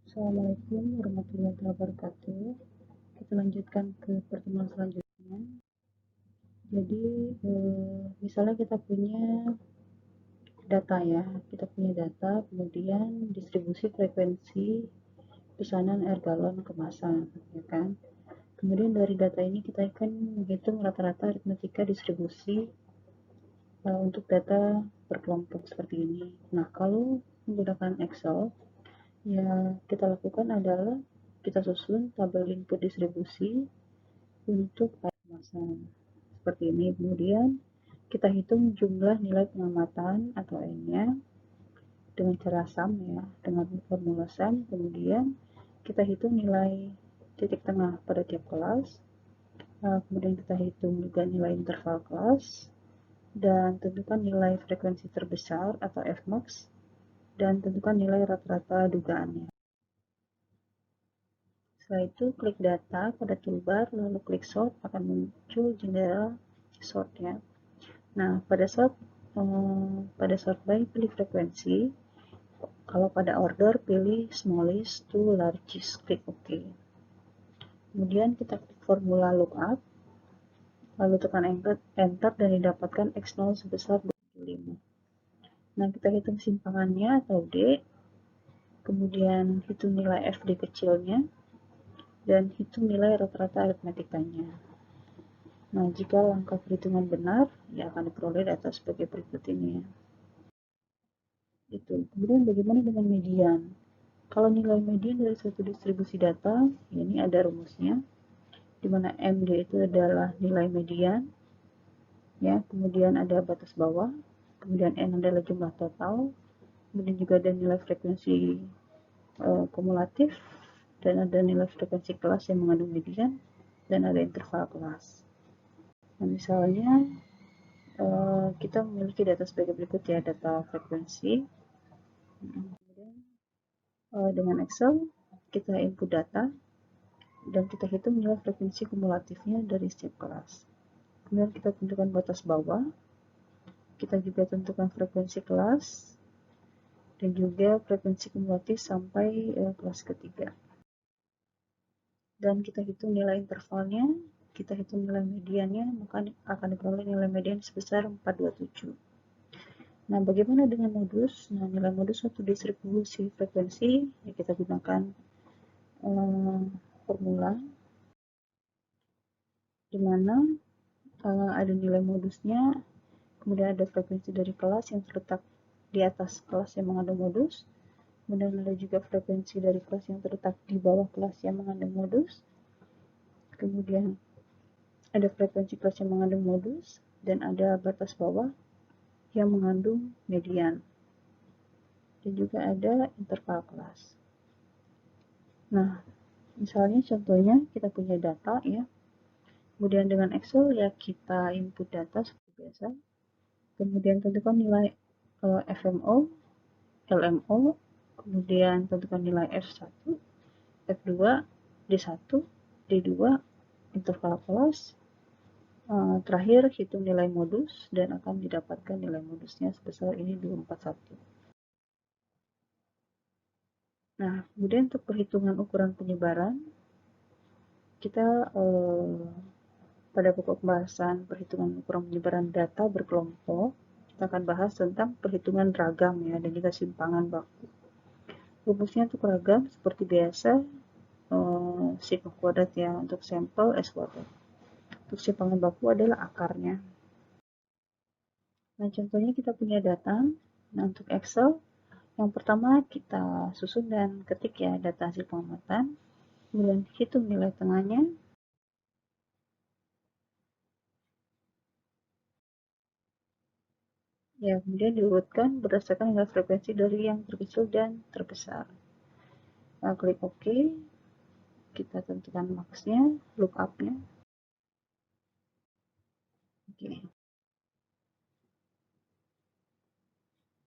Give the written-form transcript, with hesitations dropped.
Assalamualaikum warahmatullahi wabarakatuh. Kita lanjutkan ke pertemuan selanjutnya. Jadi, misalnya kita punya data ya, kemudian distribusi frekuensi pesanan air galon kemasan, ya kan? Kemudian dari data ini kita akan menghitung rata-rata aritmetika distribusi untuk data per kelompok seperti ini. Nah, kalau menggunakan Excel, ya kita lakukan adalah kita susun tabel input distribusi untuk air kemasan seperti ini. Kemudian kita hitung jumlah nilai pengamatan atau N-nya dengan cara sum ya, dengan formula sum. Kemudian kita hitung nilai titik tengah pada tiap kelas. Kemudian kita hitung juga nilai interval kelas dan tentukan nilai frekuensi terbesar atau Fmax dan tentukan nilai rata-rata dugaannya. Setelah itu klik data pada toolbar lalu klik sort, akan muncul jendela sort ya. Nah, pada sort by pilih frekuensi. Kalau pada order pilih smallest to largest, klik OK. Kemudian kita klik formula lookup, lalu tekan enter dan didapatkan X0 sebesar 25. Nah, kita hitung simpangannya atau D, kemudian hitung nilai FD kecilnya, dan hitung nilai rata-rata aritmetikanya. Nah, jika langkah perhitungan benar, ya akan diperoleh data sebagai berikut ini ya. Kemudian bagaimana dengan median? Kalau nilai median dari suatu distribusi data, ini ada rumusnya, di mana MD itu adalah nilai median, ya. Kemudian ada batas bawah, kemudian N adalah jumlah total, kemudian juga ada nilai frekuensi kumulatif, dan ada nilai frekuensi kelas yang mengandung median, dan ada interval kelas. Nah, misalnya kita memiliki data sebagai berikut ya, data frekuensi. Kemudian dengan Excel kita input data dan kita hitung nilai frekuensi kumulatifnya dari setiap kelas. Kemudian kita tentukan batas bawah, kita juga tentukan frekuensi kelas dan juga frekuensi kumulatif sampai kelas ketiga. Dan kita hitung nilai intervalnya, kita hitung nilai mediannya, maka akan diperoleh nilai median sebesar 427. Nah, bagaimana dengan modus? Nah, nilai modus suatu distribusi frekuensi, ya kita gunakan formula, di mana ada nilai modusnya, kemudian ada frekuensi dari kelas yang terletak di atas kelas yang mengandung modus, kemudian ada juga frekuensi dari kelas yang terletak di bawah kelas yang mengandung modus, kemudian ada frekuensi kelas yang mengandung modus, dan ada batas bawah yang mengandung median, dan juga ada interval kelas. Nah, misalnya contohnya kita punya data ya, kemudian dengan Excel ya kita input data seperti biasa, kemudian tentukan nilai FMO, LMO, kemudian tentukan nilai F1, F2, D1, D2, interval kelas, terakhir hitung nilai modus dan akan didapatkan nilai modusnya sebesar ini 241. Nah, kemudian untuk perhitungan ukuran penyebaran, kita pada pokok pembahasan perhitungan ukuran penyebaran data berkelompok, kita akan bahas tentang perhitungan ragam ya, dan juga simpangan baku. Rumusnya untuk ragam seperti biasa, sigma kuadrat ya, untuk sampel S kuadrat. Untuk simpangan baku adalah akarnya. Nah, contohnya kita punya data. Nah, untuk Excel, yang pertama kita susun dan ketik ya data hasil pengamatan, kemudian hitung nilai tengahnya, ya kemudian diurutkan berdasarkan nilai frekuensi dari yang terkecil dan terbesar. Nah, klik OK, kita tentukan max-nya, lookup-nya. Oke.